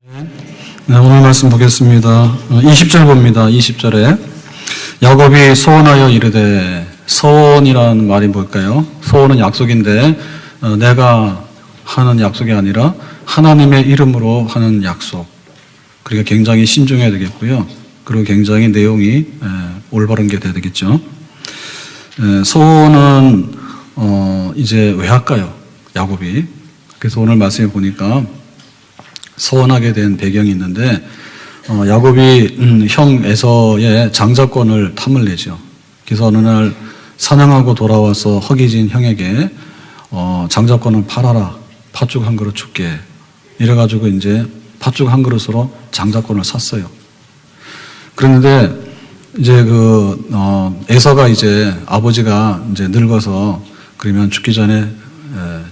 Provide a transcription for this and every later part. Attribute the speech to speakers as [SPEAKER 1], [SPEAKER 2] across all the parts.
[SPEAKER 1] 네, 오늘 말씀 보겠습니다. 20절 봅니다. 20절에 야곱이 소원하여 이르되, 소원이라는 말이 뭘까요? 소원은 약속인데 내가 하는 약속이 아니라 하나님의 이름으로 하는 약속. 그러니까 굉장히 신중해야 되겠고요. 그리고 굉장히 내용이 올바른 게 돼야 되겠죠. 소원은 이제 왜 할까요? 야곱이. 그래서 오늘 말씀에 보니까 소원하게 된 배경이 있는데, 야곱이 형 에서의 장자권을 탐을 내죠. 그래서 어느 날 사냥하고 돌아와서 허기진 형에게 장자권을 팔아라, 팥죽 한 그릇 줄게. 이래가지고 이제 팥죽 한 그릇으로 장자권을 샀어요. 그런데 이제 에서가 이제 아버지가 이제 늙어서 그러면 죽기 전에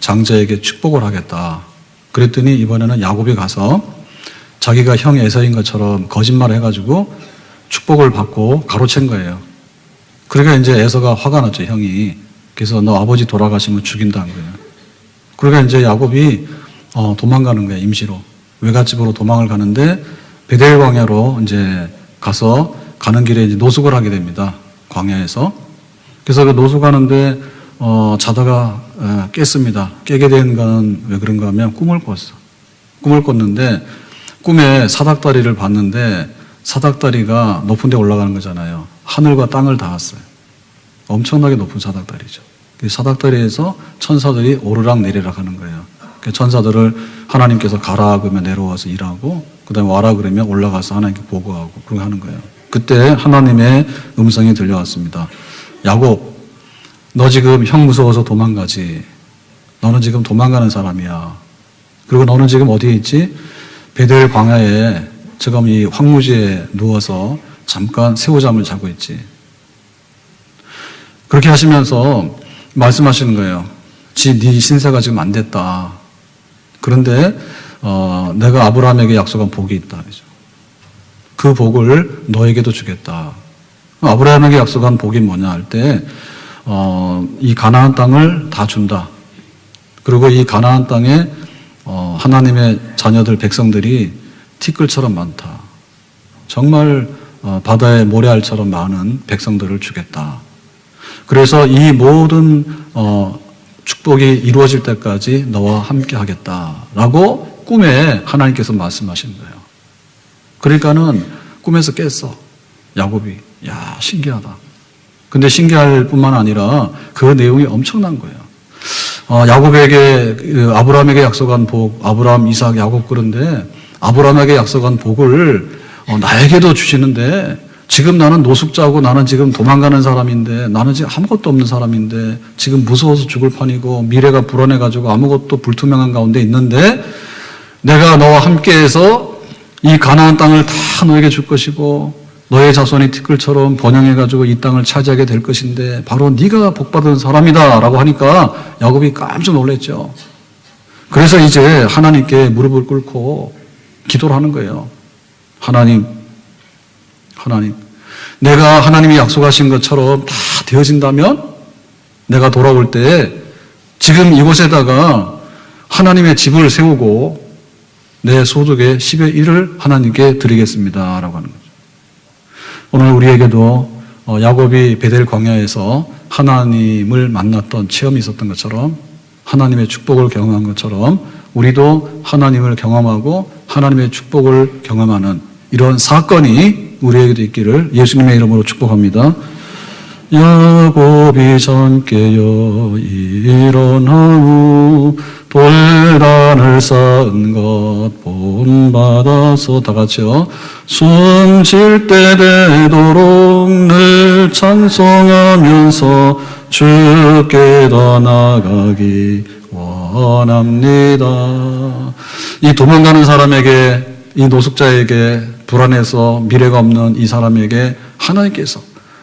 [SPEAKER 1] 장자에게 축복을 하겠다. 그랬더니 이번에는 야곱이 가서 자기가 형 에서인 것처럼 거짓말을 해가지고 축복을 받고 가로챈 거예요. 그러니까 이제 에서가 화가 났죠, 형이. 그래서 너 아버지 돌아가시면 죽인다는 거예요. 그러니까 이제 야곱이 도망가는 거예요, 임시로. 외갓집으로 도망을 가는데 베델 광야로 이제 가서 가는 길에 이제 노숙을 하게 됩니다, 광야에서. 그래서 그 노숙하는데 자다가 깼습니다. 깨게 된 건 왜 그런가 하면 꿈을 꿨어. 꿈을 꿨는데 꿈에 사닥다리를 봤는데 사닥다리가 높은 데 올라가는 거잖아요. 하늘과 땅을 닿았어요. 엄청나게 높은 사닥다리죠. 그 사닥다리에서 천사들이 오르락 내리락 하는 거예요. 그 천사들을 하나님께서 가라 그러면 내려와서 일하고, 그 다음에 와라 그러면 올라가서 하나님께 보고하고 그렇게 하는 거예요. 그때 하나님의 음성이 들려왔습니다. 야곱, 너 지금 형 무서워서 도망가지. 너는 지금 도망가는 사람이야. 그리고 너는 지금 어디에 있지? 베델 광야에 지금 이 황무지에 누워서 잠깐 새우잠을 자고 있지. 그렇게 하시면서 말씀하시는 거예요. 네 신세가 지금 안 됐다. 그런데 내가 아브라함에게 약속한 복이 있다. 그 복을 너에게도 주겠다. 아브라함에게 약속한 복이 뭐냐 할 때 이 가나안 땅을 다 준다. 그리고 이 가나안 땅에 하나님의 자녀들 백성들이 티끌처럼 많다. 정말 바다의 모래알처럼 많은 백성들을 주겠다. 그래서 이 모든 축복이 이루어질 때까지 너와 함께 하겠다라고 꿈에 하나님께서 말씀하신 거예요. 그러니까는 꿈에서 깼어, 야곱이. 야, 신기하다. 근데 신기할 뿐만 아니라 그 내용이 엄청난 거예요. 야곱에게, 아브라함에게 약속한 복, 아브라함, 이삭, 야곱 그런데 아브라함에게 약속한 복을 나에게도 주시는데, 지금 나는 노숙자고 나는 지금 도망가는 사람인데, 나는 지금 아무것도 없는 사람인데, 지금 무서워서 죽을 판이고 미래가 불안해가지고 아무것도 불투명한 가운데 있는데, 내가 너와 함께해서 이 가나안 땅을 다 너에게 줄 것이고 너의 자손이 티끌처럼 번영해가지고 이 땅을 차지하게 될 것인데 바로 네가 복받은 사람이다 라고 하니까 야곱이 깜짝 놀랐죠. 그래서 이제 하나님께 무릎을 꿇고 기도를 하는 거예요. 하나님, 내가 하나님이 약속하신 것처럼 다 되어진다면 내가 돌아올 때 지금 이곳에다가 하나님의 집을 세우고 내 소득의 10의 1을 하나님께 드리겠습니다 라고 하는 거죠. 오늘 우리에게도 야곱이 베델 광야에서 하나님을 만났던 체험이 있었던 것처럼, 하나님의 축복을 경험한 것처럼 우리도 하나님을 경험하고 하나님의 축복을 경험하는 이런 사건이 우리에게도 있기를 예수님의 이름으로 축복합니다. 야곱이 젊게여 일어나고 돌단을 쌓은 것 본받아서, 다 같이요. 숨 쉴 때 되도록 늘 찬송하면서 주께 더 나가기 원합니다. 이 도망가는 사람에게, 이 노숙자에게, 불안해서 미래가 없는 이 사람에게 하나님께서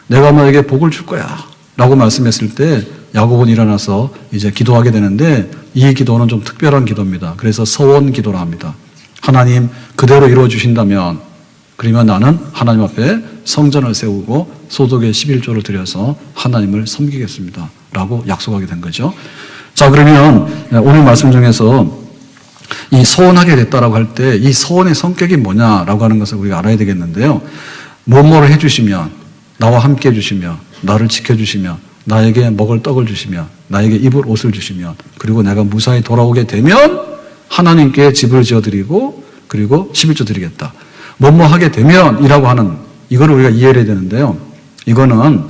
[SPEAKER 1] 내가 너에게 복을 줄 거야 라고 말씀했을 때 야곱은 일어나서 이제 기도하게 되는데, 이 기도는 좀 특별한 기도입니다. 그래서 서원 기도라 합니다. 하나님 그대로 이루어 주신다면 그러면 나는 하나님 앞에 성전을 세우고 소득의 11조를 드려서 하나님을 섬기겠습니다 라고 약속하게 된 거죠. 자, 그러면 오늘 말씀 중에서 이 서원하게 됐다라고 할 때 이 서원의 성격이 뭐냐라고 하는 것을 우리가 알아야 되겠는데요. 뭐뭐를 해주시면, 나와 함께 해주시며, 나를 지켜주시며, 나에게 먹을 떡을 주시며, 나에게 입을 옷을 주시며, 그리고 내가 무사히 돌아오게 되면 하나님께 집을 지어드리고, 그리고 11조 드리겠다. 뭐뭐 하게 되면 이라고 하는, 이거를 우리가 이해를 해야 되는데요. 이거는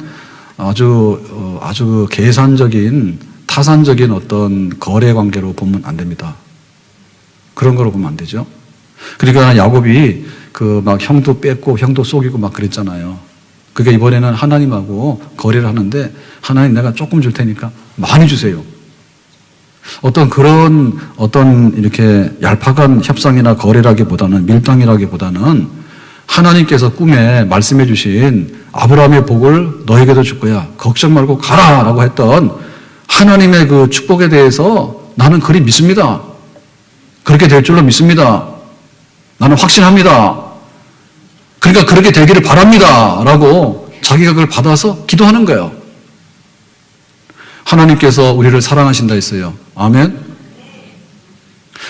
[SPEAKER 1] 아주 계산적인, 타산적인 어떤 거래 관계로 보면 안 됩니다. 그런 거로 보면 안 되죠. 그러니까 야곱이 막 형도 뺏고 형도 속이고 막 그랬잖아요. 그러니까 이번에는 하나님하고 거래를 하는데, 하나님 내가 조금 줄 테니까 많이 주세요. 어떤 이렇게 얄팍한 협상이나 거래라기보다는, 밀당이라기보다는 하나님께서 꿈에 말씀해 주신 아브라함의 복을 너에게도 줄 거야. 걱정 말고 가라 라고 했던 하나님의 그 축복에 대해서 나는 그리 믿습니다. 그렇게 될 줄로 믿습니다. 나는 확신합니다. 그러니까 그렇게 되기를 바랍니다 라고 자기가 그걸 받아서 기도하는 거예요. 하나님께서 우리를 사랑하신다 했어요. 아멘.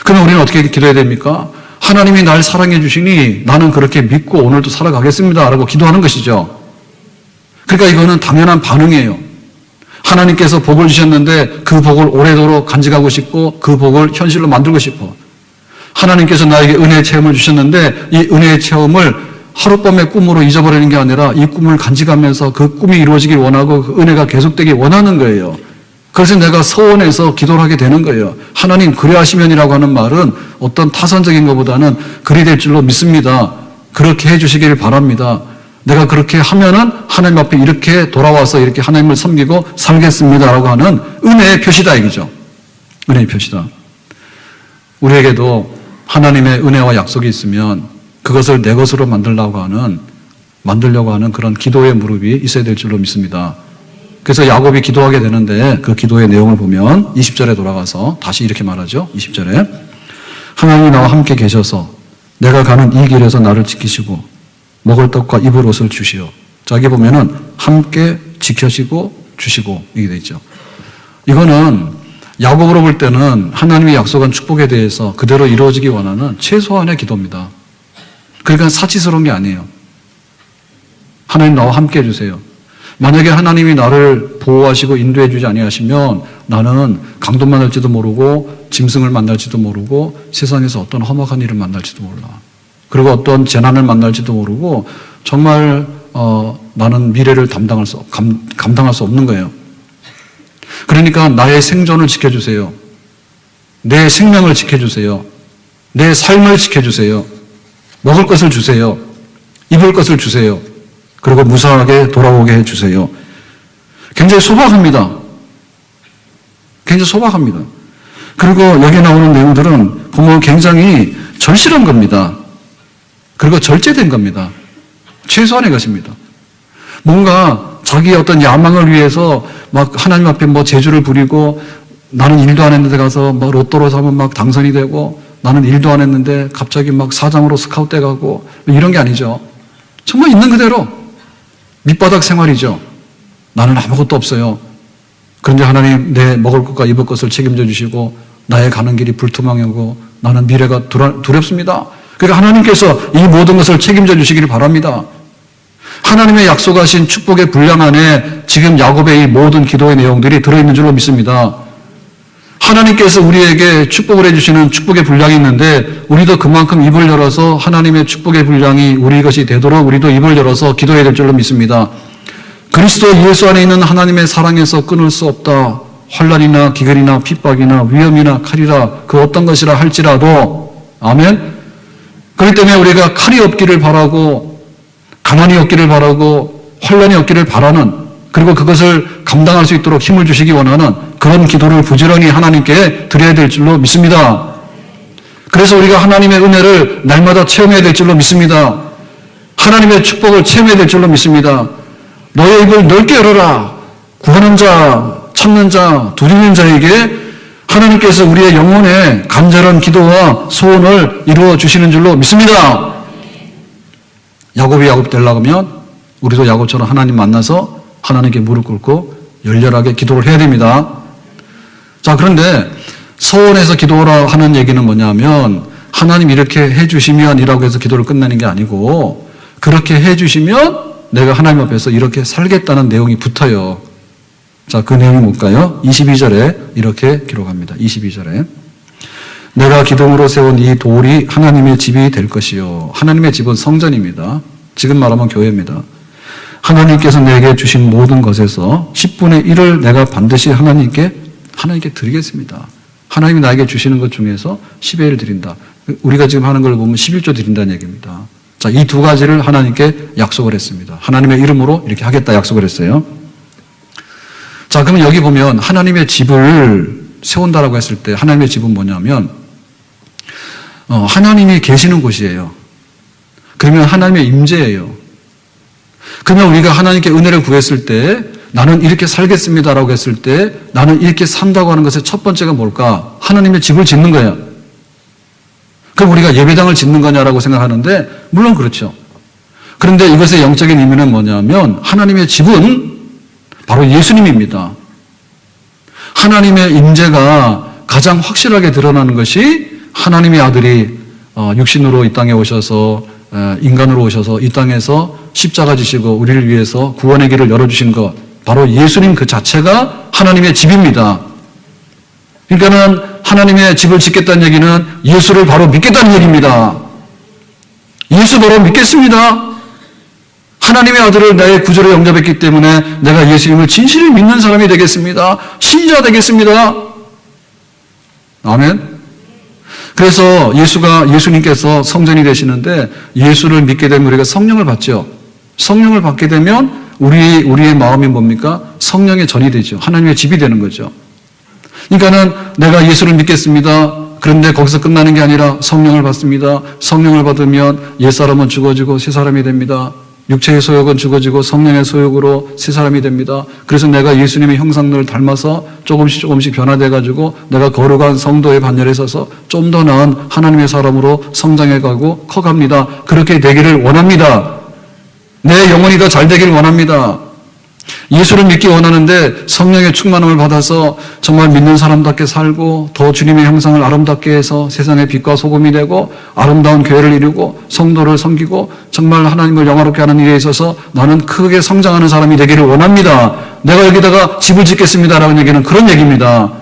[SPEAKER 1] 그러면 우리는 어떻게 기도해야 됩니까? 하나님이 날 사랑해 주시니 나는 그렇게 믿고 오늘도 살아가겠습니다 라고 기도하는 것이죠. 그러니까 이거는 당연한 반응이에요. 하나님께서 복을 주셨는데 그 복을 오래도록 간직하고 싶고 그 복을 현실로 만들고 싶어. 하나님께서 나에게 은혜의 체험을 주셨는데 이 은혜의 체험을 하룻밤의 꿈으로 잊어버리는 게 아니라 이 꿈을 간직하면서 그 꿈이 이루어지길 원하고 그 은혜가 계속되길 원하는 거예요. 그래서 내가 서원해서 기도를 하게 되는 거예요. 하나님 그리하시면이라고 하는 말은 어떤 타산적인 것보다는 그리 될 줄로 믿습니다. 그렇게 해주시길 바랍니다. 내가 그렇게 하면은 하나님 앞에 이렇게 돌아와서 이렇게 하나님을 섬기고 살겠습니다라고 하는 은혜의 표시다 이거죠. 은혜의 표시다. 우리에게도 하나님의 은혜와 약속이 있으면 그것을 내 것으로 만들려고 하는 그런 기도의 무릎이 있어야 될 줄로 믿습니다. 그래서 야곱이 기도하게 되는데 그 기도의 내용을 보면 20절에 돌아가서 다시 이렇게 말하죠. 20절에 하나님이 나와 함께 계셔서 내가 가는 이 길에서 나를 지키시고 먹을 떡과 입을 옷을 주시오. 자, 여기 보면은 함께 지켜시고 주시고 이게 돼 있죠. 이거는 야곱으로 볼 때는 하나님이 약속한 축복에 대해서 그대로 이루어지기 원하는 최소한의 기도입니다. 그러니까 사치스러운 게 아니에요. 하나님 나와 함께 해주세요. 만약에 하나님이 나를 보호하시고 인도해 주지 아니하시면 나는 강도 만날지도 모르고 짐승을 만날지도 모르고 세상에서 어떤 험악한 일을 만날지도 몰라. 그리고 어떤 재난을 만날지도 모르고 정말 나는 미래를 감당할 수 없는 거예요. 그러니까 나의 생존을 지켜주세요. 내 생명을 지켜주세요. 내 삶을 지켜주세요. 먹을 것을 주세요. 입을 것을 주세요. 그리고 무사하게 돌아오게 해주세요. 굉장히 소박합니다. 굉장히 소박합니다. 그리고 여기 나오는 내용들은 보면 굉장히 절실한 겁니다. 그리고 절제된 겁니다. 최소한의 것입니다. 뭔가 자기의 어떤 야망을 위해서 막 하나님 앞에 뭐 제주를 부리고 나는 일도 안 했는데 가서 뭐 로또로 사면 막 당선이 되고 나는 일도 안 했는데 갑자기 막 사장으로 스카웃 돼 가고 이런 게 아니죠. 정말 있는 그대로 밑바닥 생활이죠. 나는 아무것도 없어요. 그런데 하나님 내 먹을 것과 입을 것을 책임져 주시고 나의 가는 길이 불투명하고 나는 미래가 두렵습니다. 그러니까 하나님께서 이 모든 것을 책임져 주시기를 바랍니다. 하나님의 약속하신 축복의 분량 안에 지금 야곱의 이 모든 기도의 내용들이 들어있는 줄로 믿습니다. 하나님께서 우리에게 축복을 해주시는 축복의 분량이 있는데 우리도 그만큼 입을 열어서 하나님의 축복의 분량이 우리 것이 되도록 우리도 입을 열어서 기도해야 될 줄로 믿습니다. 그리스도 예수 안에 있는 하나님의 사랑에서 끊을 수 없다. 환난이나 기근이나 핍박이나 위험이나 칼이라 그 어떤 것이라 할지라도 아멘. 그렇기 때문에 우리가 칼이 없기를 바라고 가난이 없기를 바라고 환난이 없기를 바라는 그리고 그것을 감당할 수 있도록 힘을 주시기 원하는 그런 기도를 부지런히 하나님께 드려야 될 줄로 믿습니다. 그래서 우리가 하나님의 은혜를 날마다 체험해야 될 줄로 믿습니다. 하나님의 축복을 체험해야 될 줄로 믿습니다. 너의 입을 넓게 열어라. 구하는 자, 찾는 자, 두드리는 자에게 하나님께서 우리의 영혼에 간절한 기도와 소원을 이루어 주시는 줄로 믿습니다. 야곱이 야곱 되려고 하면 우리도 야곱처럼 하나님 만나서 하나님께 무릎 꿇고 열렬하게 기도를 해야 됩니다. 자, 그런데 서원해서 기도하라 하는 얘기는 뭐냐면 하나님 이렇게 해주시면 이라고 해서 기도를 끝내는 게 아니고 그렇게 해주시면 내가 하나님 앞에서 이렇게 살겠다는 내용이 붙어요. 자, 그 내용이 뭘까요? 22절에 이렇게 기록합니다. 22절에 내가 기둥으로 세운 이 돌이 하나님의 집이 될 것이요. 하나님의 집은 성전입니다. 지금 말하면 교회입니다. 하나님께서 내게 주신 모든 것에서 10분의 1을 내가 반드시 하나님께 드리겠습니다. 하나님이 나에게 주시는 것 중에서 10의 1을 드린다. 우리가 지금 하는 걸 보면 11조 드린다는 얘기입니다. 자, 이 두 가지를 하나님께 약속을 했습니다. 하나님의 이름으로 이렇게 하겠다 약속을 했어요. 자, 그러면 여기 보면 하나님의 집을 세운다라고 했을 때 하나님의 집은 뭐냐면 하나님이 계시는 곳이에요. 그러면 하나님의 임재예요. 그러면 우리가 하나님께 은혜를 구했을 때 나는 이렇게 살겠습니다라고 했을 때 나는 이렇게 산다고 하는 것의 첫 번째가 뭘까? 하나님의 집을 짓는 거야. 그럼 우리가 예배당을 짓는 거냐라고 생각하는데 물론 그렇죠. 그런데 이것의 영적인 의미는 뭐냐면 하나님의 집은 바로 예수님입니다. 하나님의 임재가 가장 확실하게 드러나는 것이 하나님의 아들이 육신으로 이 땅에 오셔서 인간으로 오셔서 이 땅에서 십자가 지시고 우리를 위해서 구원의 길을 열어주신 것 바로 예수님 그 자체가 하나님의 집입니다. 그러니까는 하나님의 집을 짓겠다는 얘기는 예수를 바로 믿겠다는 얘기입니다. 예수 바로 믿겠습니다. 하나님의 아들을 나의 구주로 영접했기 때문에 내가 예수님을 진실히 믿는 사람이 되겠습니다. 신자 되겠습니다. 아멘. 그래서 예수님께서 성전이 되시는데 예수를 믿게 되면 우리가 성령을 받죠. 성령을 받게 되면 우리의 마음이 뭡니까? 성령의 전이 되죠. 하나님의 집이 되는 거죠. 그러니까는 내가 예수를 믿겠습니다. 그런데 거기서 끝나는 게 아니라 성령을 받습니다. 성령을 받으면 옛사람은 죽어지고 새 사람이 됩니다. 육체의 소욕은 죽어지고 성령의 소욕으로 새 사람이 됩니다. 그래서 내가 예수님의 형상을 닮아서 조금씩 변화돼가지고 내가 거룩한 성도의 반열에 서서 좀 더 나은 하나님의 사람으로 성장해가고 커갑니다. 그렇게 되기를 원합니다. 내 영혼이 더 잘 되길 원합니다. 예수를 믿기 원하는데 성령의 충만함을 받아서 정말 믿는 사람답게 살고 더 주님의 형상을 아름답게 해서 세상의 빛과 소금이 되고 아름다운 교회를 이루고 성도를 섬기고 정말 하나님을 영화롭게 하는 일에 있어서 나는 크게 성장하는 사람이 되기를 원합니다. 내가 여기다가 집을 짓겠습니다라는 얘기는 그런 얘기입니다.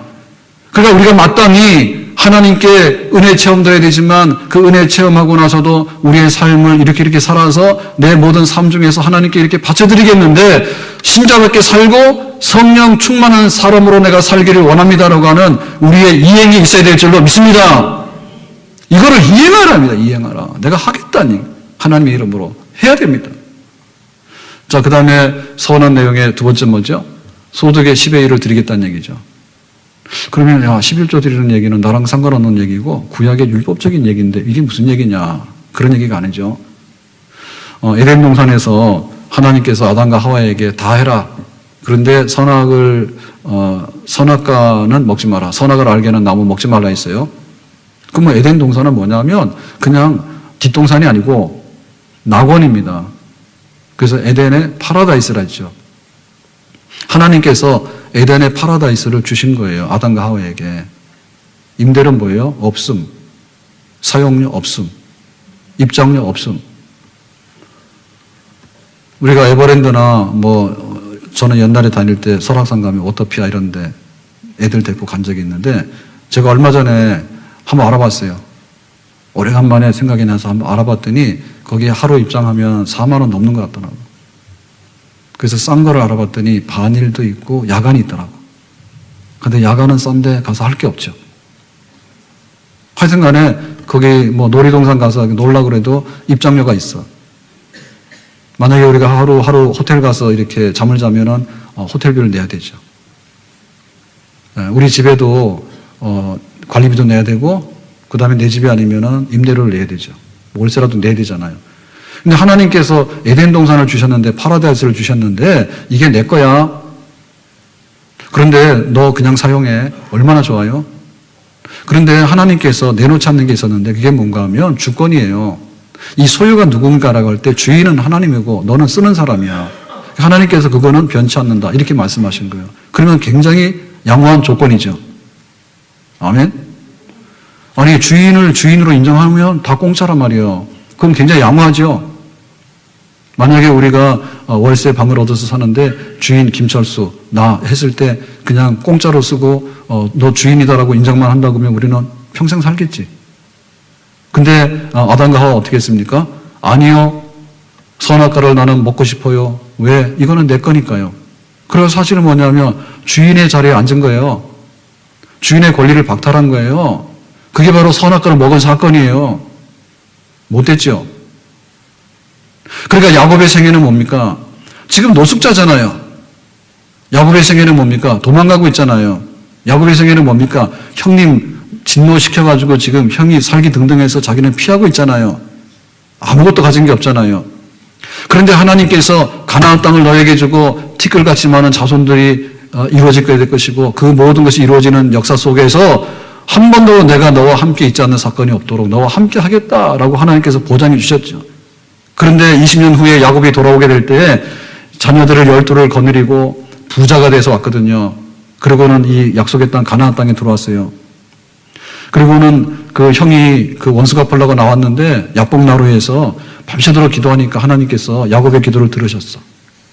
[SPEAKER 1] 그러니까 우리가 마땅히 하나님께 은혜 체험도 해야 되지만 그 은혜 체험하고 나서도 우리의 삶을 이렇게 살아서 내 모든 삶 중에서 하나님께 이렇게 바쳐드리겠는데 신자답게 살고 성령 충만한 사람으로 내가 살기를 원합니다라고 하는 우리의 이행이 있어야 될 줄로 믿습니다. 이거를 이행하라 합니다. 이행하라. 내가 하겠다니 하나님의 이름으로 해야 됩니다. 자, 그 다음에 서원한 내용의 두 번째 뭐죠? 소득의 10의 1을 드리겠다는 얘기죠. 그러면 11조 드리는 얘기는 나랑 상관없는 얘기고 구약의 율법적인 얘기인데 이게 무슨 얘기냐? 그런 얘기가 아니죠. 에덴 동산에서 하나님께서 아담과 하와에게 다 해라. 그런데 선악과는 먹지 마라. 선악을 알게 하는 나무 먹지 말라 했어요. 그럼 에덴 동산은 뭐냐면 그냥 뒷동산이 아니고 낙원입니다. 그래서 에덴의 파라다이스라 했죠. 하나님께서 에덴의 파라다이스를 주신 거예요. 아담과 하와에게. 임대료는 뭐예요? 없음. 사용료 없음. 입장료 없음. 우리가 에버랜드나 저는 옛날에 다닐 때 설악산 가면 오토피아 이런데 애들 데리고 간 적이 있는데 제가 얼마 전에 한번 알아봤어요. 오래간만에 생각이 나서 한번 알아봤더니 거기에 하루 입장하면 4만 원 넘는 것 같더라고요. 그래서 싼 거를 알아봤더니 반일도 있고 야간이 있더라고. 근데 야간은 싼데 가서 할 게 없죠. 하여튼 간에 거기 놀이동산 가서 놀라고 그래도 입장료가 있어. 만약에 우리가 하루 호텔 가서 이렇게 잠을 자면은 호텔비를 내야 되죠. 우리 집에도 관리비도 내야 되고 그 다음에 내 집이 아니면은 임대료를 내야 되죠. 월세라도 내야 되잖아요. 근데 하나님께서 에덴 동산을 주셨는데 파라다이스를 주셨는데 이게 내 거야. 그런데 너 그냥 사용해. 얼마나 좋아요? 그런데 하나님께서 내놓지 않는 게 있었는데 그게 뭔가 하면 주권이에요. 이 소유가 누군가라고 할 때 주인은 하나님이고 너는 쓰는 사람이야. 하나님께서 그거는 변치 않는다. 이렇게 말씀하신 거예요. 그러면 굉장히 양호한 조건이죠. 아멘? 아니, 주인을 주인으로 인정하면 다 공짜란 말이에요. 그럼 굉장히 양호하죠? 만약에 우리가 월세 방을 얻어서 사는데 주인 김철수, 나 했을 때 그냥 공짜로 쓰고 너 주인이다라고 인정만 한다고 하면 우리는 평생 살겠지. 근데 아담과 하와 어떻게 했습니까? 아니요. 선악과를 나는 먹고 싶어요. 왜? 이거는 내 거니까요. 그래서 사실은 뭐냐면 주인의 자리에 앉은 거예요. 주인의 권리를 박탈한 거예요. 그게 바로 선악과를 먹은 사건이에요. 못됐죠? 그러니까 야곱의 생애는 뭡니까? 지금 노숙자잖아요. 야곱의 생애는 뭡니까? 도망가고 있잖아요. 야곱의 생애는 뭡니까? 형님 진노시켜가지고 지금 형이 살기 등등해서 자기는 피하고 있잖아요. 아무것도 가진 게 없잖아요. 그런데 하나님께서 가나안 땅을 너에게 주고 티끌같이 많은 자손들이 이루어지게 될 것이고 그 모든 것이 이루어지는 역사 속에서 한 번도 내가 너와 함께 있지 않는 사건이 없도록 너와 함께 하겠다라고 하나님께서 보장해 주셨죠. 그런데 20년 후에 야곱이 돌아오게 될 때 자녀들을 12를 거느리고 부자가 돼서 왔거든요. 그리고는 이 약속의 땅 가나안 땅에 들어왔어요. 그리고는 그 형이 그 원수 갚으려고 나왔는데 야복나루에서 밤새도록 기도하니까 하나님께서 야곱의 기도를 들으셨어.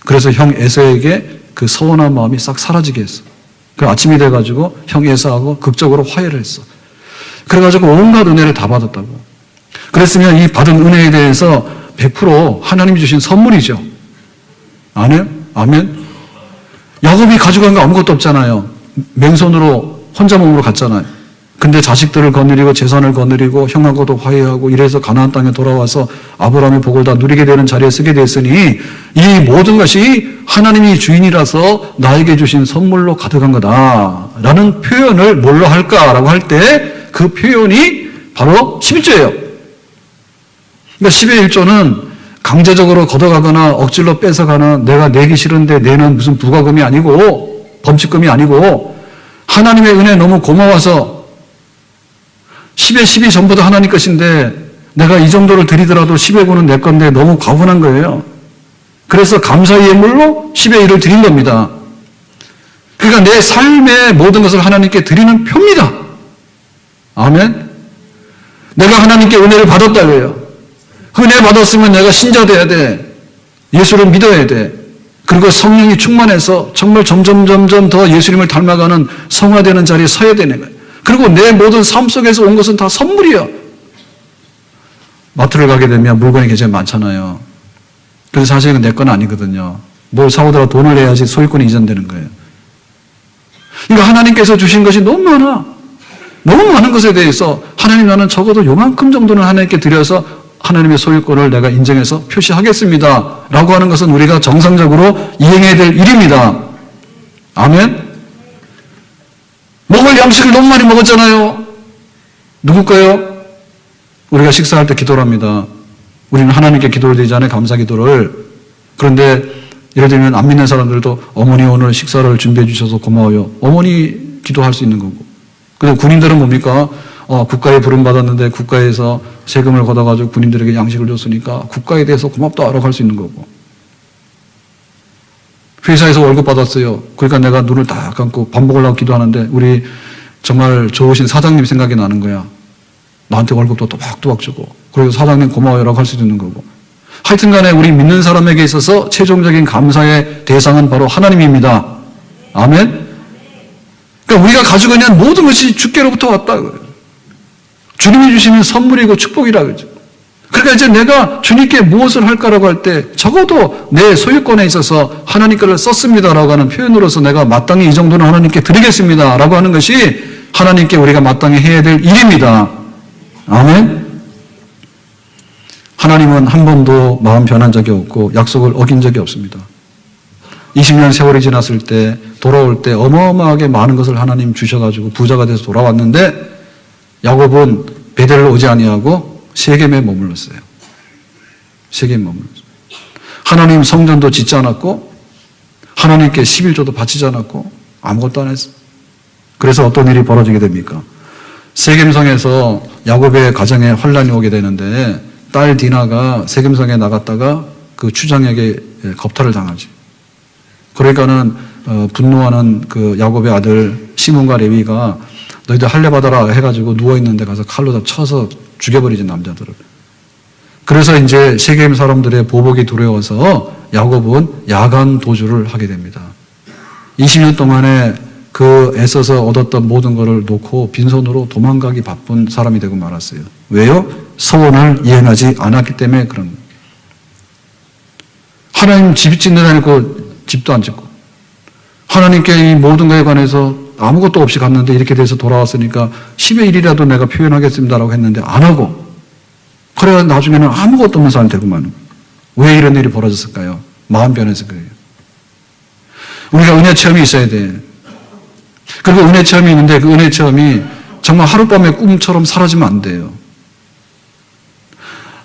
[SPEAKER 1] 그래서 형 에서에게 그 서운한 마음이 싹 사라지게 했어. 그 아침이 돼가지고 형 에서하고 극적으로 화해를 했어. 그래가지고 온갖 은혜를 다 받았다고. 그랬으면 이 받은 은혜에 대해서 100% 하나님이 주신 선물이죠. 아멘? 아멘? 야곱이 가져간 거 아무것도 없잖아요. 맨손으로 혼자 몸으로 갔잖아요. 근데 자식들을 거느리고 재산을 거느리고 형하고도 화해하고 이래서 가나안 땅에 돌아와서 아브라함의 복을 다 누리게 되는 자리에 쓰게 됐으니 이 모든 것이 하나님이 주인이라서 나에게 주신 선물로 가득한 거다라는 표현을 뭘로 할까라고 할 때 그 표현이 바로 11조예요. 그러니까 10의 1조는 강제적으로 걷어가거나 억지로 뺏어가는 내가 내기 싫은데 내는 무슨 부가금이 아니고 범칙금이 아니고 하나님의 은혜 너무 고마워서 10의 10이 전부 다 하나님 것인데 내가 이 정도를 드리더라도 10의 9는 내 건데 너무 과분한 거예요. 그래서 감사의 예물로 10의 1을 드린 겁니다. 그러니까 내 삶의 모든 것을 하나님께 드리는 표입니다. 아멘? 내가 하나님께 은혜를 받았다고요. 은혜 받았으면 내가 신자 돼야 돼. 예수를 믿어야 돼. 그리고 성령이 충만해서 정말 점점 더 예수님을 닮아가는 성화되는 자리에 서야 되는 거예요. 그리고 내 모든 삶 속에서 온 것은 다 선물이야. 마트를 가게 되면 물건이 굉장히 많잖아요. 그래서 사실은 내 건 아니거든요. 뭘 사오더라도 돈을 내야지 소유권이 이전되는 거예요. 그러니까 하나님께서 주신 것이 너무 많아. 너무 많은 것에 대해서 하나님 나는 적어도 요만큼 정도는 하나님께 드려서 하나님의 소유권을 내가 인정해서 표시하겠습니다. 라고 하는 것은 우리가 정상적으로 이행해야 될 일입니다. 아멘? 먹을 양식을 너무 많이 먹었잖아요. 누굴까요? 우리가 식사할 때 기도를 합니다. 우리는 하나님께 기도를 드리잖아요. 감사 기도를. 그런데 예를 들면 안 믿는 사람들도 어머니 오늘 식사를 준비해 주셔서 고마워요. 어머니 기도할 수 있는 거고. 그리고 군인들은 뭡니까? 국가에 부름받았는데 국가에서 세금을 걷어가지고 군인들에게 양식을 줬으니까 국가에 대해서 고맙다라고 할 수 있는 거고. 회사에서 월급 받았어요. 그러니까 내가 눈을 딱 감고 밥 먹으려고 기도하는데 우리 정말 좋으신 사장님 생각이 나는 거야. 나한테 월급도 또박또박 주고. 그리고 사장님 고마워요라고 할 수도 있는 거고. 하여튼 간에 우리 믿는 사람에게 있어서 최종적인 감사의 대상은 바로 하나님입니다. 아멘? 그러니까 우리가 가지고 있는 모든 것이 주께로부터 왔다. 주님이 주시는 선물이고 축복이라 그러죠. 그러니까 이제 내가 주님께 무엇을 할까라고 할 때 적어도 내 소유권에 있어서 하나님 거를 썼습니다라고 하는 표현으로서 내가 마땅히 이 정도는 하나님께 드리겠습니다라고 하는 것이 하나님께 우리가 마땅히 해야 될 일입니다. 아멘? 하나님은 한 번도 마음 변한 적이 없고 약속을 어긴 적이 없습니다. 20년 세월이 지났을 때 돌아올 때 어마어마하게 많은 것을 하나님 주셔가지고 부자가 돼서 돌아왔는데 야곱은 베델을 오지 아니하고 세겜에 머물렀어요. 세겜에 머물렀어요. 하나님 성전도 짓지 않았고 하나님께 11조도 바치지 않았고 아무것도 안 했어요. 그래서 어떤 일이 벌어지게 됩니까? 세겜성에서 야곱의 가정에 환란이 오게 되는데 딸 디나가 세겜성에 나갔다가 그 추장에게 겁탈을 당하지. 그러니까는 분노하는 그 야곱의 아들 시몬과 레위가 너희들 할례 받아라 해가지고 누워있는데 가서 칼로 다 쳐서 죽여버리지, 남자들을. 그래서 이제 세겜 사람들의 보복이 두려워서 야곱은 야간 도주를 하게 됩니다. 20년 동안에 그 애써서 얻었던 모든 것을 놓고 빈손으로 도망가기 바쁜 사람이 되고 말았어요. 왜요? 서원을 이행하지 않았기 때문에 그런 거예요. 하나님 집 짓는다고 집도 안 짓고, 하나님께 이 모든 것에 관해서 아무것도 없이 갔는데 이렇게 돼서 돌아왔으니까 10의 1이라도 내가 표현하겠습니다라고 했는데 안 하고, 그래야 나중에는 아무것도 없는 사람이 되고 마는 거예요. 왜 이런 일이 벌어졌을까요? 마음 변해서 그래요. 우리가 은혜 체험이 있어야 돼. 그리고 은혜 체험이 있는데 그 은혜 체험이 정말 하룻밤의 꿈처럼 사라지면 안 돼요.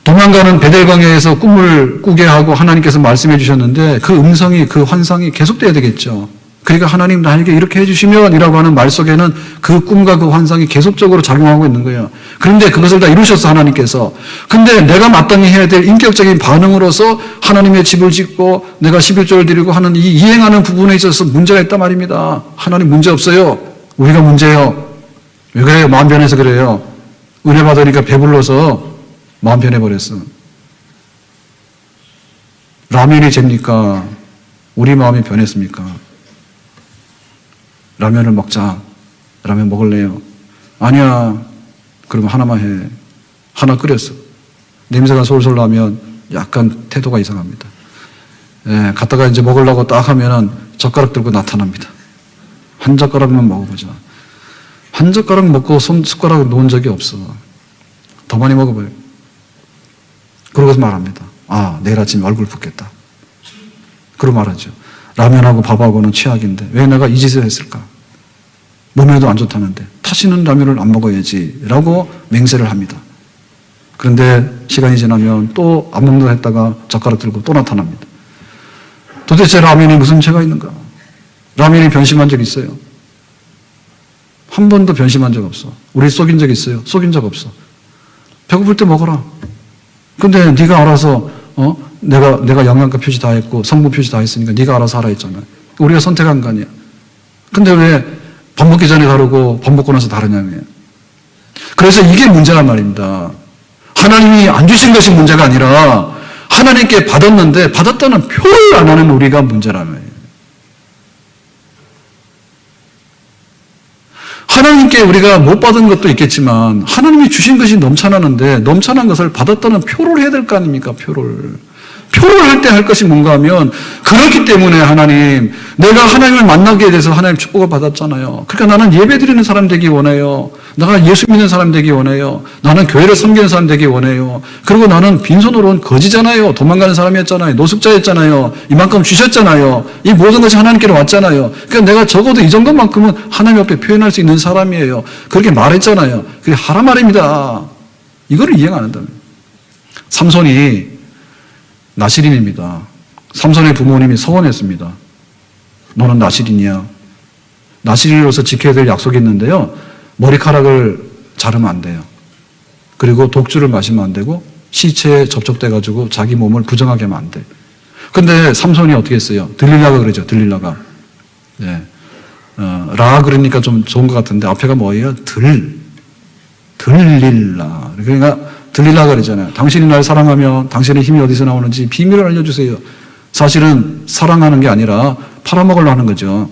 [SPEAKER 1] 도망가는 베델강에서 꿈을 꾸게 하고 하나님께서 말씀해 주셨는데 그 음성이, 그 환상이 계속돼야 되겠죠. 그러니까 하나님 나에게 이렇게 해주시면 이라고 하는 말 속에는 그 꿈과 그 환상이 계속적으로 작용하고 있는 거예요. 그런데 그것을 다 이루셨어, 하나님께서. 근데 내가 마땅히 해야 될 인격적인 반응으로서 하나님의 집을 짓고 내가 11조를 드리고 하는 이 이행하는 부분에 있어서 문제가 있단 말입니다. 하나님 문제 없어요. 우리가 문제예요. 왜 그래요? 마음 변해서 그래요. 은혜 받으니까 배불러서 마음 변해버렸어. 라면이 됩니까? 우리 마음이 변했습니까? 라면을 먹자. 라면 먹을래요? 아니야. 그러면 하나만 해. 하나 끓였어. 냄새가 솔솔 나면 약간 태도가 이상합니다. 예, 갔다가 이제 먹으려고 딱 하면은 젓가락 들고 나타납니다. 한 젓가락만 먹어보자. 한 젓가락 먹고 숟가락을 놓은 적이 없어. 더 많이 먹어봐요. 그러고서 말합니다. 아, 내일 아침 얼굴 붓겠다. 그러고 말하죠. 라면하고 밥하고는 최악인데 왜 내가 이 짓을 했을까? 몸에도 안 좋다는데 다시는 라면을 안 먹어야지 라고 맹세를 합니다. 그런데 시간이 지나면 또 안 먹는다 했다가 젓가락 들고 또 나타납니다. 도대체 라면이 무슨 죄가 있는가? 라면이 변심한 적 있어요? 한 번도 변심한 적 없어. 우리 속인 적 있어요? 속인 적 없어. 배고플 때 먹어라. 근데 네가 알아서 내가 영양가 표시 다 했고 성분 표시 다 했으니까 네가 알아서 하라 했잖아. 우리가 선택한 거 아니야. 근데 왜 밥 먹기 전에 다르고 밥 먹고 나서 다르냐고요. 그래서 이게 문제란 말입니다. 하나님이 안 주신 것이 문제가 아니라 하나님께 받았는데 받았다는 표를 안 하는 우리가 문제라는 거예요. 하나님께 우리가 못 받은 것도 있겠지만 하나님이 주신 것이 넘쳐나는데 넘쳐난 것을 받았다는 표를 해야 될 거 아닙니까? 표를 할 때 할 것이 뭔가 하면 그렇기 때문에 하나님, 내가 하나님을 만나게 돼서 하나님 축복을 받았잖아요. 그러니까 나는 예배 드리는 사람 되기 원해요. 내가 예수 믿는 사람 되기 원해요. 나는 교회를 섬기는 사람 되기 원해요. 그리고 나는 빈손으로 온 거지잖아요. 도망가는 사람이었잖아요. 노숙자였잖아요. 이만큼 주셨잖아요. 이 모든 것이 하나님께로 왔잖아요. 그러니까 내가 적어도 이 정도만큼은 하나님 앞에 표현할 수 있는 사람이에요. 그렇게 말했잖아요. 그게 하란 말입니다. 이거를 이행 안 한다면. 삼손이 나실인입니다. 삼손의 부모님이 서원했습니다. 너는 나실인이야. 나실인으로서 지켜야 될 약속이 있는데요. 머리카락을 자르면 안 돼요. 그리고 독주를 마시면 안 되고 시체에 접촉돼가지고 자기 몸을 부정하게 하면 안 돼. 근데 삼손이 어떻게 했어요? 들릴라가 그러죠. 들릴라가. 네. 라 그러니까 좀 좋은 것 같은데 앞에가 뭐예요? 들릴라. 그러니까 들릴라가 그러잖아요. 당신이 날 사랑하면 당신의 힘이 어디서 나오는지 비밀을 알려주세요. 사실은 사랑하는 게 아니라 팔아먹으려고 하는 거죠.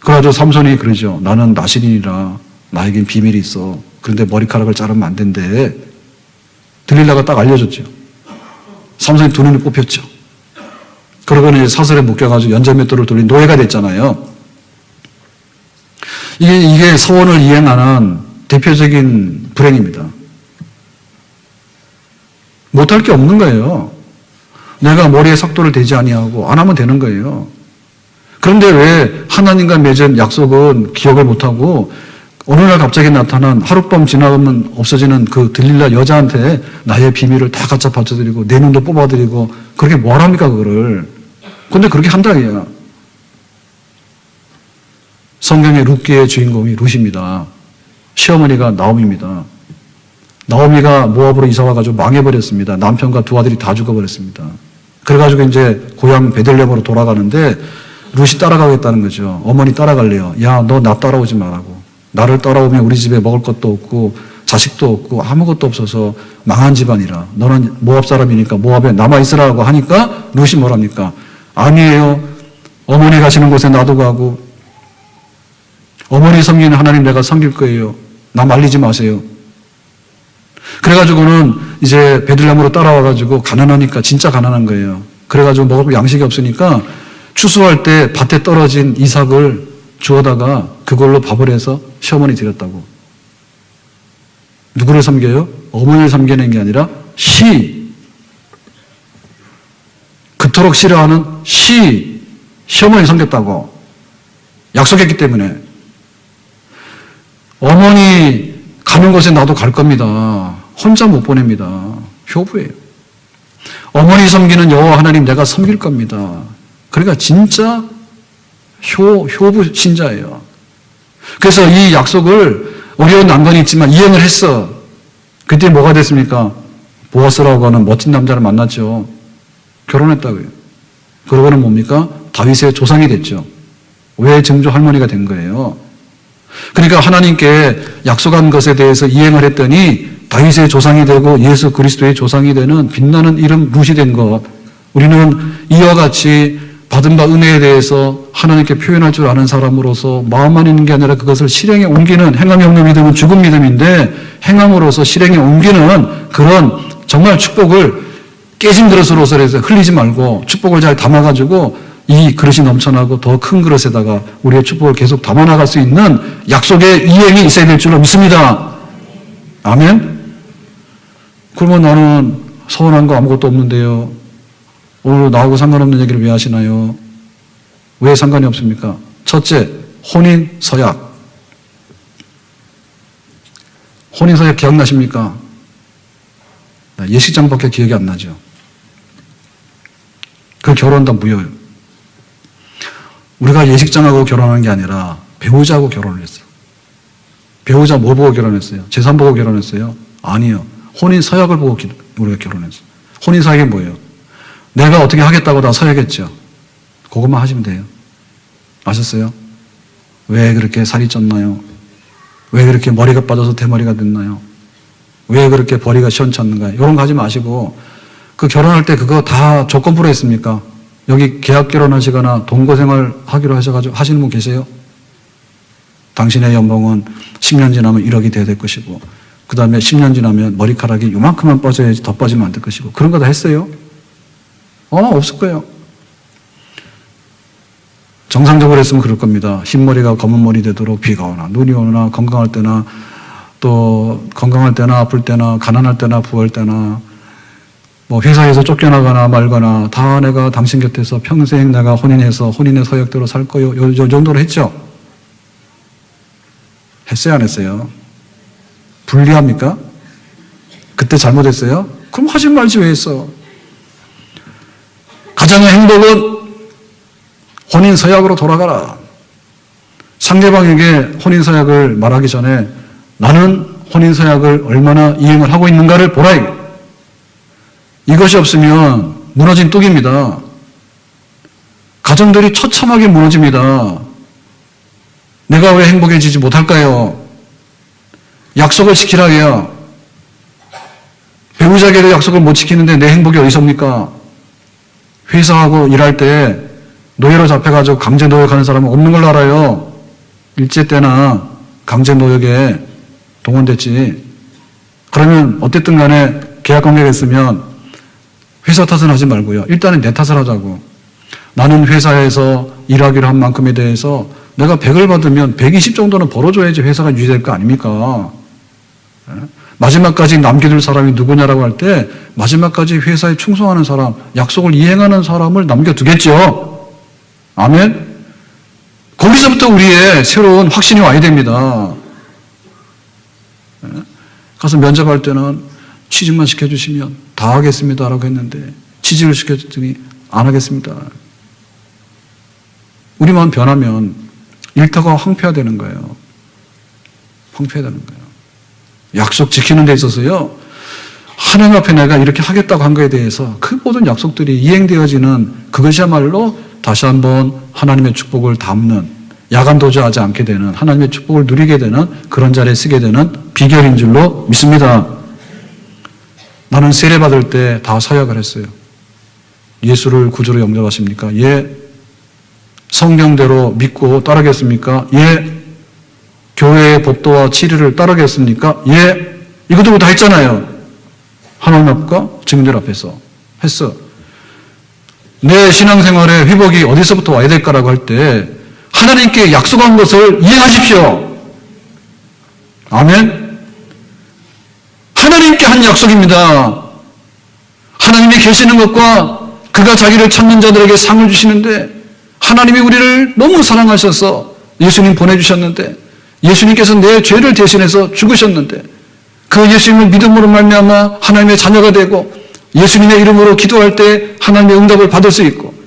[SPEAKER 1] 그래가지고 삼손이 그러죠. 나는 나실인이라 나에겐 비밀이 있어. 그런데 머리카락을 자르면 안 된대. 들릴라가 딱 알려줬죠. 삼손이 두 눈이 뽑혔죠. 그러고는 사슬에 묶여가지고 연자맷돌을 돌린 노예가 됐잖아요. 이게 서원을 이행하는 대표적인 불행입니다. 못할 게 없는 거예요. 내가 머리에 삭도를 대지 아니하고 안 하면 되는 거예요. 그런데 왜 하나님과 맺은 약속은 기억을 못하고 어느 날 갑자기 나타난 하룻밤 지나가면 없어지는 그 들릴라 여자한테 나의 비밀을 다 갖다 바쳐드리고 내 눈도 뽑아드리고 그렇게 뭘 합니까 그거를. 근데 그렇게 한다고요. 성경의 룻기의 주인공이 룻입니다. 시어머니가 나오미입니다. 나오미가 모압으로 이사 와가지고 망해버렸습니다. 남편과 두 아들이 다 죽어버렸습니다. 그래가지고 이제 고향 베들레헴으로 돌아가는데 룻이 따라가겠다는 거죠. 어머니 따라갈래요. 야, 너 나 따라오지 말라고. 나를 따라오면 우리 집에 먹을 것도 없고 자식도 없고 아무것도 없어서 망한 집안이라 너는 모압 사람이니까 모압에 남아있으라고 하니까 룻이 뭐랍니까? 아니에요. 어머니 가시는 곳에 나도 가고 어머니 섬기는 하나님 내가 섬길 거예요. 나 말리지 마세요. 그래가지고는 이제 베들레헴으로 따라와가지고 가난하니까 진짜 가난한 거예요. 그래가지고 먹을 양식이 없으니까 추수할 때 밭에 떨어진 이삭을 주워다가 그걸로 밥을 해서 시어머니 드렸다고. 누구를 섬겨요? 어머니를 섬기는 게 아니라 그토록 싫어하는 시어머니를 섬겼다고. 약속했기 때문에. 어머니 가는 곳에 나도 갈 겁니다. 혼자 못 보냅니다. 효부예요. 어머니 섬기는 여호와 하나님 내가 섬길 겁니다. 그러니까 진짜 효부 신자예요. 그래서 이 약속을 어려운 난관이 있지만 이행을 했어. 그때 뭐가 됐습니까? 보아스라고 하는 멋진 남자를 만났죠. 결혼했다고요. 그러고는 뭡니까? 다윗의 조상이 됐죠. 왜 증조 할머니가 된 거예요? 그러니까 하나님께 약속한 것에 대해서 이행을 했더니 다윗의 조상이 되고 예수 그리스도의 조상이 되는 빛나는 이름 룻이 된 것. 우리는 이와 같이 받은 바 은혜에 대해서 하나님께 표현할 줄 아는 사람으로서 마음만 있는 게 아니라 그것을 실행에 옮기는, 행함이 없는 믿음은 죽은 믿음인데 행함으로서 실행에 옮기는 그런 정말 축복을 깨진 그릇으로서 해서 흘리지 말고 축복을 잘 담아가지고 이 그릇이 넘쳐나고 더 큰 그릇에다가 우리의 축복을 계속 담아나갈 수 있는 약속의 이행이 있어야 될 줄로 믿습니다. 아멘? 그러면 나는 서운한 거 아무것도 없는데요. 오늘 나하고 상관없는 얘기를 왜 하시나요? 왜 상관이 없습니까? 첫째, 혼인 서약. 혼인 서약 기억나십니까? 예식장밖에 기억이 안 나죠. 그 결혼 다 무효예요. 우리가 예식장하고 결혼한 게 아니라 배우자하고 결혼을 했어요. 배우자 뭐 보고 결혼했어요? 재산 보고 결혼했어요? 아니요. 혼인 서약을 보고 우리가 결혼했어요. 혼인 서약이 뭐예요? 내가 어떻게 하겠다고 다 서약했죠. 그것만 하시면 돼요. 아셨어요? 왜 그렇게 살이 쪘나요? 왜 그렇게 머리가 빠져서 대머리가 됐나요? 왜 그렇게 벌이가 시원찮는가요? 이런 거 하지 마시고 그 결혼할 때 그거 다 조건부로 했습니까? 여기 계약 결혼하시거나 동거생활 하기로 하셔가지고 하시는 분 계세요? 당신의 연봉은 10년 지나면 1억이 돼야 될 것이고 그 다음에 10년 지나면 머리카락이 요만큼만 빠져야지 더 빠지면 안 될 것이고 그런 거 다 했어요? 없을 거예요. 정상적으로 했으면 그럴 겁니다. 흰머리가 검은 머리 되도록 비가 오나 눈이 오나 건강할 때나 또 건강할 때나 아플 때나 가난할 때나 부할 때나 뭐 회사에서 쫓겨나거나 말거나 다 내가 당신 곁에서 평생 내가 혼인해서 혼인의 서약대로 살 거요. 요 정도로 했죠? 했어요? 안 했어요? 불리합니까? 그때 잘못했어요? 그럼 하지 말지 왜 했어? 가정의 행복은 혼인 서약으로 돌아가라. 상대방에게 혼인 서약을 말하기 전에 나는 혼인 서약을 얼마나 이행을 하고 있는가를 보라. 이것이 없으면 무너진 뚝입니다. 가정들이 처참하게 무너집니다. 내가 왜 행복해지지 못할까요? 약속을 지키라 해요. 배우자에게 약속을 못 지키는데 내 행복이 어디서입니까? 회사하고 일할 때 노예로 잡혀가지고 강제 노역하는 사람은 없는 걸로 알아요. 일제 때나 강제 노역에 동원됐지. 그러면 어쨌든 간에 계약관계가 있으면 회사 탓은 하지 말고요. 일단은 내 탓을 하자고. 나는 회사에서 일하기로 한 만큼에 대해서 내가 100을 받으면 120 정도는 벌어줘야지 회사가 유지될 거 아닙니까? 마지막까지 남겨둘 사람이 누구냐라고 할 때 마지막까지 회사에 충성하는 사람, 약속을 이행하는 사람을 남겨두겠죠. 아멘? 거기서부터 우리의 새로운 확신이 와야 됩니다. 가서 면접할 때는 취직만 시켜주시면 다 하겠습니다라고 했는데 취직을 시켜줬더니 안 하겠습니다. 우리만 변하면 일터가 황폐화되는 거예요. 황폐화되는 거예요. 약속 지키는 데 있어서요. 하나님 앞에 내가 이렇게 하겠다고 한 거에 대해서 그 모든 약속들이 이행되어지는 그것이야말로 다시 한번 하나님의 축복을 담는 야간 도주하지 않게 되는, 하나님의 축복을 누리게 되는 그런 자리에 쓰게 되는 비결인 줄로 믿습니다. 나는 세례받을 때 다 서약을 했어요. 예수를 구주로 영접하십니까? 예. 성경대로 믿고 따르겠습니까? 예. 교회의 법도와 치리를 따르겠습니까? 예. 이것도 다 했잖아요. 하나님 앞과 증인들 앞에서 했어. 내 신앙생활의 회복이 어디서부터 와야 될까라고 할 때 하나님께 약속한 것을 이행하십시오. 아멘. 하나님께 한 약속입니다. 하나님이 계시는 것과 그가 자기를 찾는 자들에게 상을 주시는데, 하나님이 우리를 너무 사랑하셔서 예수님 보내주셨는데, 예수님께서 내 죄를 대신해서 죽으셨는데, 그 예수님을 믿음으로 말미암아 하나님의 자녀가 되고 예수님의 이름으로 기도할 때 하나님의 응답을 받을 수 있고,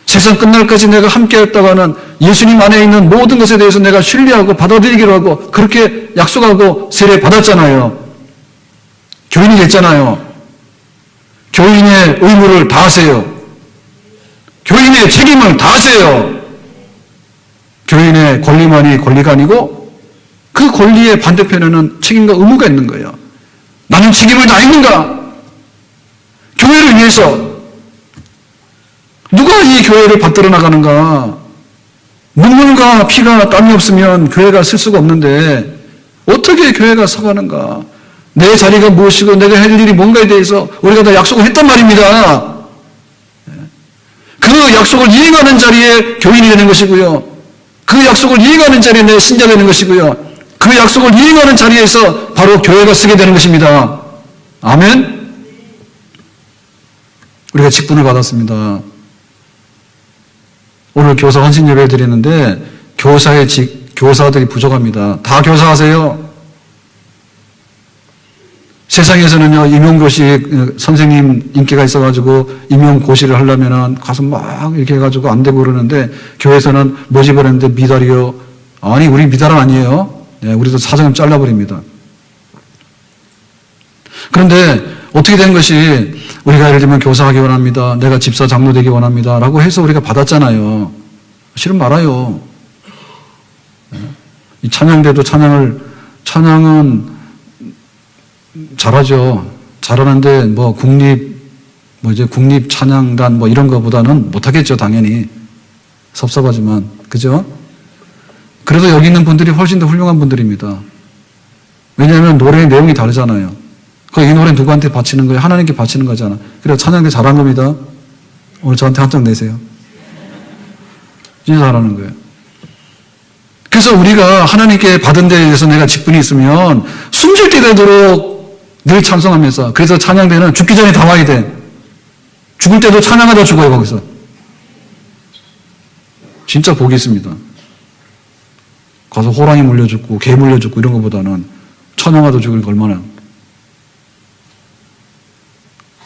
[SPEAKER 1] 세상 끝날까지 내가 함께했다고 하는 예수님 안에 있는 모든 것에 대해서 내가 신뢰하고 받아들이기로 하고 그렇게 약속하고 세례 받았잖아요. 교인이 됐잖아요. 교인의 의무를 다하세요. 교인의 책임을 다하세요. 교인의 권리만이 권리가 아니고 그 권리의 반대편에는 책임과 의무가 있는 거예요. 나는 책임을 다했는가? 교회를 위해서 누가 이 교회를 받들어 나가는가? 눈물과 피가 땀이 없으면 교회가 쓸 수가 없는데 어떻게 교회가 서가는가? 내 자리가 무엇이고 내가 할 일이 뭔가에 대해서 우리가 다 약속을 했단 말입니다. 그 약속을 이행하는 자리에 교인이 되는 것이고요. 그 약속을 이행하는 자리에 내 신자가 되는 것이고요. 그 약속을 이행하는 자리에서 바로 교회가 쓰게 되는 것입니다. 아멘? 우리가 직분을 받았습니다. 오늘 교사 헌신 예배 드리는데 교사들이 부족합니다. 다 교사하세요. 세상에서는요, 임용고시 선생님 인기가 있어가지고 임용고시를 하려면은 가서 막 이렇게 해가지고 안 되고 그러는데, 교회에서는 모집을 했는데 미달이요. 아니, 우리 미달은 아니에요. 네, 우리도 사정을 잘라버립니다. 그런데 어떻게 된 것이, 우리가 예를 들면 교사하기 원합니다. 내가 집사 장로 되기 원합니다. 라고 해서 우리가 받았잖아요. 실은 말아요. 이 찬양대도 찬양은 잘하죠. 잘하는데 국립 찬양단 이런 거보다는 못하겠죠, 당연히. 섭섭하지만. 그죠? 그래도 여기 있는 분들이 훨씬 더 훌륭한 분들입니다. 왜냐하면 노래의 내용이 다르잖아요. 이 노래 누구한테 바치는 거예요? 하나님께 바치는 거잖아. 그래서 찬양대 잘한 겁니다. 오늘 저한테 한 장 내세요. 진짜 잘하는 거예요. 그래서 우리가 하나님께 받은 데에 대해서 내가 직분이 있으면 숨질 때 되도록 늘 찬송하면서, 그래서 찬양대는 죽기 전에 다 와야 돼. 죽을 때도 찬양하다 죽어요, 거기서. 진짜 복이 있습니다. 가서 호랑이 물려 죽고 개 물려 죽고 이런 것보다는 찬양하다 죽을 게 얼마나.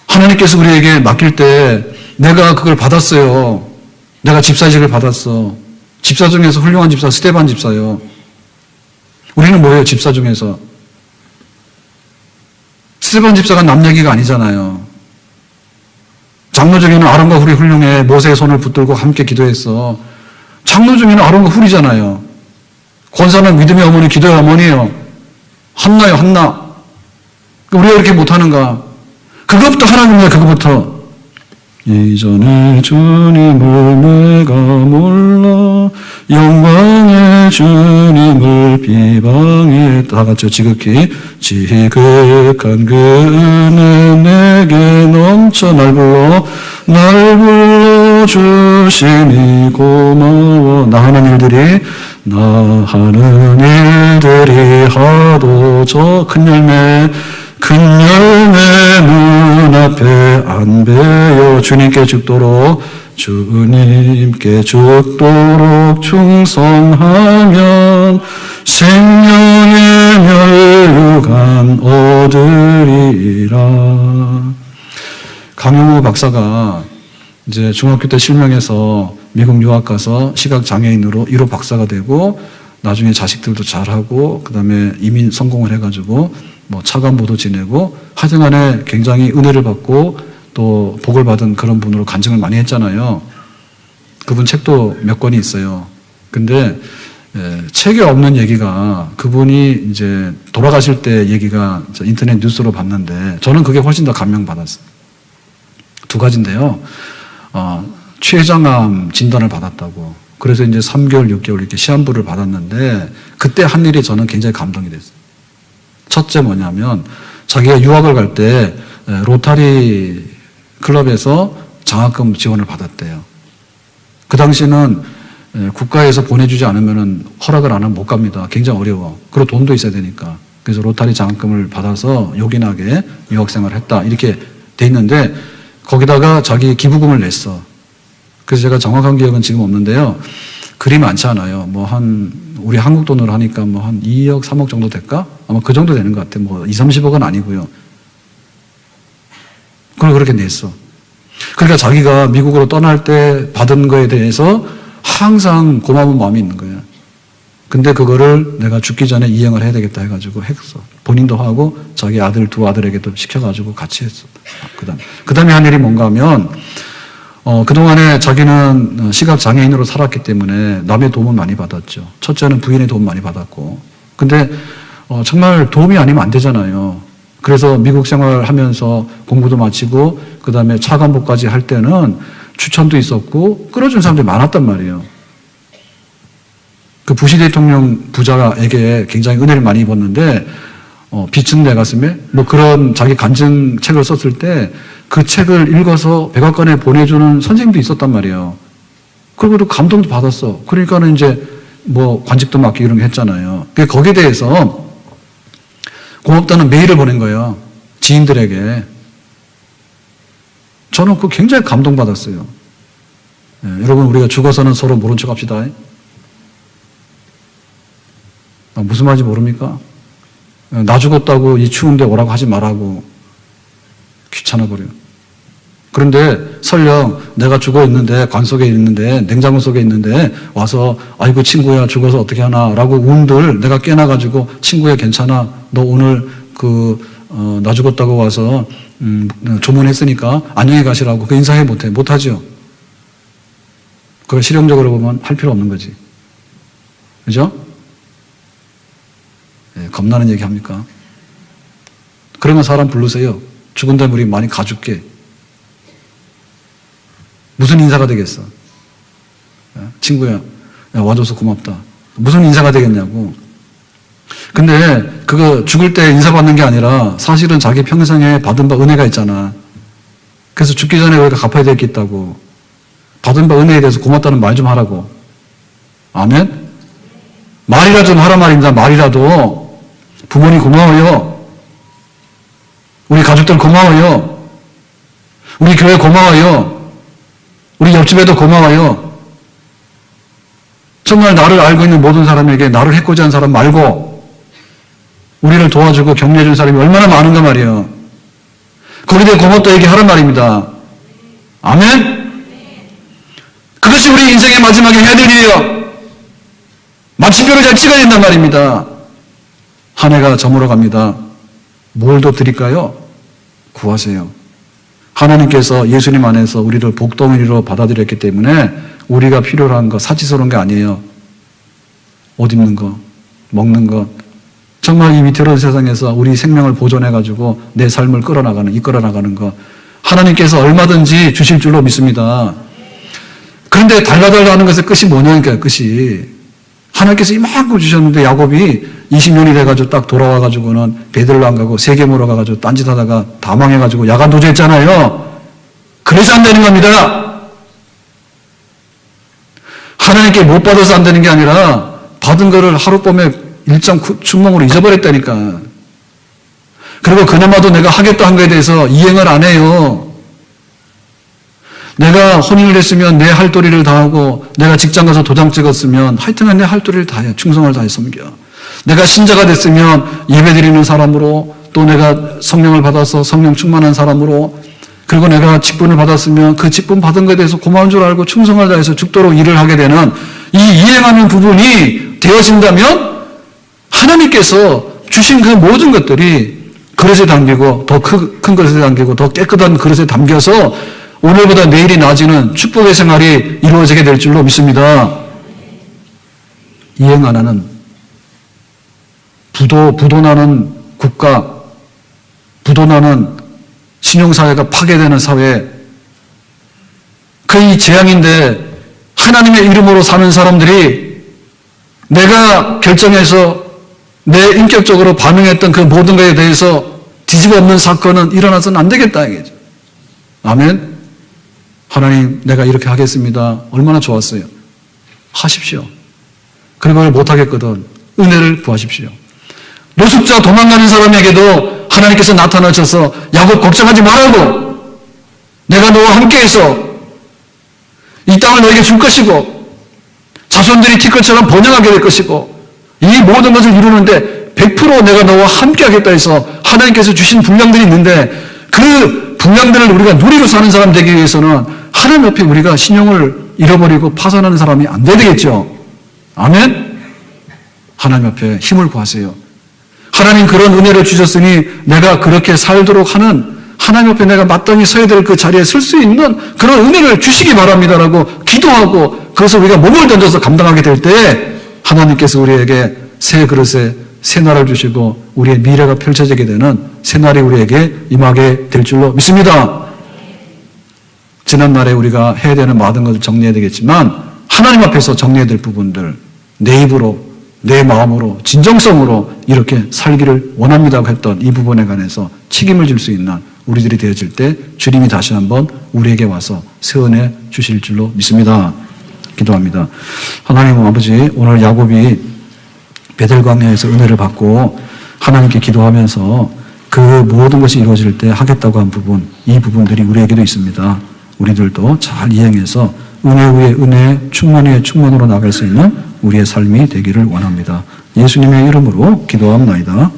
[SPEAKER 1] 하나님께서 우리에게 맡길 때 내가 그걸 받았어요. 내가 집사직을 받았어. 집사 중에서 훌륭한 집사 스데반 집사요. 우리는 뭐예요? 집사 중에서. 스데반 집사가 남 얘기가 아니잖아요. 장로 중에는 아론과 훌이 훌륭해. 모세의 손을 붙들고 함께 기도했어. 장로 중에는 아론과 훌이잖아요. 권사는 믿음의 어머니, 기도의 어머니예요. 한나요, 한나. 우리가 이렇게 못하는가? 그것부터 하나님이야, 그것부터. 이전에 주님을 내가 몰라 영광의 주님을 비방했다. 다 같이 지극히 지극한 그 은혜 내게 넘쳐 날 불러 주시니 고마워. 나 하는 일들이 하도 저 큰 열매 눈앞에 안 베어 주님께 죽도록 충성하면 생명의 멸류관 얻으리라. 강용호 박사가 이제 중학교 때 실명해서 미국 유학 가서 시각 장애인으로 1호 박사가 되고 나중에 자식들도 잘하고 그다음에 이민 성공을 해가지고 차관보도 지내고 하여튼간에 굉장히 은혜를 받고 또 복을 받은 그런 분으로 간증을 많이 했잖아요. 그분 책도 몇 권이 있어요. 근데 책에 없는 얘기가 그분이 이제 돌아가실 때 얘기가 인터넷 뉴스로 봤는데 저는 그게 훨씬 더 감명받았어요. 두 가지인데요. 췌장암 진단을 받았다고. 그래서 이제 3개월, 6개월 이렇게 시한부를 받았는데 그때 한 일이 저는 굉장히 감동이 됐어요. 첫째 뭐냐면 자기가 유학을 갈 때 로타리 클럽에서 장학금 지원을 받았대요. 그 당시는 국가에서 보내주지 않으면 허락을 안 하면 못 갑니다. 굉장히 어려워. 그리고 돈도 있어야 되니까. 그래서 로타리 장학금을 받아서 요긴하게 유학생활을 했다. 이렇게 돼 있는데 거기다가 자기 기부금을 냈어. 그래서 제가 정확한 기억은 지금 없는데요. 그리 많지 않아요. 우리 한국 돈으로 하니까 한 2억, 3억 정도 될까? 아마 그 정도 되는 것 같아요. 2, 30억은 아니고요. 그걸 그렇게 냈어. 그러니까 자기가 미국으로 떠날 때 받은 거에 대해서 항상 고마운 마음이 있는 거예요. 근데 그거를 내가 죽기 전에 이행을 해야 되겠다 해가지고 했어. 본인도 하고 자기 두 아들에게도 시켜가지고 같이 했어. 그 다음에 한 일이 뭔가 하면 그동안에 자기는 시각장애인으로 살았기 때문에 남의 도움을 많이 받았죠. 첫째는 부인의 도움 많이 받았고. 근데 정말 도움이 아니면 안 되잖아요. 그래서 미국 생활하면서 공부도 마치고 그 다음에 차관보까지 할 때는 추천도 있었고 끌어준 사람들이 많았단 말이에요. 그 부시 대통령 부자에게 굉장히 은혜를 많이 입었는데 빛은 내 가슴에 그런 자기 간증 책을 썼을 때 그 책을 읽어서 백악관에 보내주는 선생님도 있었단 말이에요. 그리고도 감동도 받았어. 그러니까는 이제 관직도 맡기고 이런 거 했잖아요. 거기에 대해서 고맙다는 메일을 보낸 거예요. 지인들에게. 저는 그거 굉장히 감동받았어요. 여러분, 우리가 죽어서는 서로 모른 척 합시다. 무슨 말인지 모릅니까? 나 죽었다고 이 추운데 오라고 하지 말라고. 귀찮아 버려요. 그런데 설령 내가 죽어 있는데 관 속에 있는데 냉장고 속에 있는데 와서 아이고 친구야 죽어서 어떻게 하나 라고 운들 내가 깨나가지고 친구야 괜찮아 너 오늘 나 죽었다고 와서 조문했으니까 안녕히 가시라고 그 인사해 못하죠. 그걸 실용적으로 보면 할 필요 없는 거지. 그죠? 겁나는 얘기 합니까? 그러면 사람 부르세요. 죽은 다음에 우리 많이 가줄게. 무슨 인사가 되겠어? 친구야, 와줘서 고맙다. 무슨 인사가 되겠냐고. 근데 그거 죽을 때 인사받는 게 아니라 사실은 자기 평생에 받은 바 은혜가 있잖아. 그래서 죽기 전에 우리가 갚아야 될 게 있다고. 받은 바 은혜에 대해서 고맙다는 말 좀 하라고. 아멘? 말이라도 좀 하란 말입니다. 말이라도. 부모님 고마워요. 우리 가족들 고마워요. 우리 교회 고마워요. 우리 옆집에도 고마워요. 정말 나를 알고 있는 모든 사람에게 나를 해코지한 사람 말고 우리를 도와주고 격려해준 사람이 얼마나 많은가 말이에요. 거기에 대해 고맙다 얘기하란 말입니다. 아멘? 그것이 우리 인생의 마지막에 해야 될 일이에요. 마침표를 잘 찍어야 된단 말입니다. 한 해가 저물어 갑니다. 뭘 더 드릴까요? 구하세요. 하나님께서 예수님 안에서 우리를 복덩이로 받아들였기 때문에 우리가 필요로 한 거 사치스러운 게 아니에요. 옷 입는 거, 먹는 것. 정말 이 위태로운 세상에서 우리 생명을 보존해가지고 내 삶을 이끌어 나가는 거. 하나님께서 얼마든지 주실 줄로 믿습니다. 그런데 달라달라 하는 것의 끝이 뭐냐니까요, 끝이. 하나님께서 이만큼 주셨는데 야곱이 20년이 돼가지고 딱 돌아와가지고는 베들로 안 가고 세계 모러 가가지고 딴짓 하다가 다 망해가지고 야간 도주했잖아요. 그래서 안 되는 겁니다. 하나님께 못 받아서 안 되는 게 아니라 받은 거를 하룻밤에 일정 춘몽으로 잊어버렸다니까. 그리고 그나마도 내가 하겠다 한 거에 대해서 이행을 안 해요. 내가 혼인을 했으면 내 할 도리를 다하고 내가 직장 가서 도장 찍었으면 하여튼간 내 할 도리를 다해 충성을 다해 섬겨. 내가 신자가 됐으면 예배드리는 사람으로 또 내가 성령을 받아서 성령 충만한 사람으로 그리고 내가 직분을 받았으면 그 직분 받은 것에 대해서 고마운 줄 알고 충성을 다해서 죽도록 일을 하게 되는 이 이행하는 부분이 되어진다면 하나님께서 주신 그 모든 것들이 그릇에 담기고 더 큰 그릇에 담기고 더 깨끗한 그릇에 담겨서 오늘보다 내일이 나아지는 축복의 생활이 이루어지게 될 줄로 믿습니다. 이행 안 하는 부도나는 국가, 부도나는 신용사회가 파괴되는 사회, 거의 재앙인데 하나님의 이름으로 사는 사람들이 내가 결정해서 내 인격적으로 반응했던 그 모든 것에 대해서 뒤집어 엎는 사건은 일어나서는 안 되겠다 이거죠. 아멘. 하나님, 내가 이렇게 하겠습니다. 얼마나 좋았어요. 하십시오. 그걸 못하겠거든. 은혜를 구하십시오. 노숙자 도망가는 사람에게도 하나님께서 나타나셔서 야곱 걱정하지 말라고, 내가 너와 함께해서 이 땅을 너에게 줄 것이고 자손들이 티끌처럼 번영하게 될 것이고 이 모든 것을 이루는데 100% 내가 너와 함께하겠다 해서 하나님께서 주신 분량들이 있는데 그 분량들을 우리가 누리고 사는 사람 되기 위해서는 하나님 옆에 우리가 신용을 잃어버리고 파산하는 사람이 안 되겠죠. 아멘. 하나님 옆에 힘을 구하세요. 하나님 그런 은혜를 주셨으니 내가 그렇게 살도록 하는, 하나님 옆에 내가 마땅히 서야 될 그 자리에 설 수 있는 그런 은혜를 주시기 바랍니다라고 기도하고 그것을 우리가 몸을 던져서 감당하게 될 때 하나님께서 우리에게 새 그릇에 새 날을 주시고 우리의 미래가 펼쳐지게 되는 새 날이 우리에게 임하게 될 줄로 믿습니다. 지난날에 우리가 해야 되는 모든 것을 정리해야 되겠지만 하나님 앞에서 정리해야 될 부분들, 내 입으로, 내 마음으로, 진정성으로 이렇게 살기를 원합니다고 했던 이 부분에 관해서 책임을 질 수 있는 우리들이 되어질 때 주님이 다시 한번 우리에게 와서 새 은혜 주실 줄로 믿습니다. 기도합니다. 하나님 아버지, 오늘 야곱이 베델광야에서 은혜를 받고 하나님께 기도하면서 그 모든 것이 이루어질 때 하겠다고 한 부분, 이 부분들이 우리에게도 있습니다. 우리들도 잘 이행해서 은혜 위에 은혜, 충만 위에 충만으로 나갈 수 있는 우리의 삶이 되기를 원합니다. 예수님의 이름으로 기도합니다.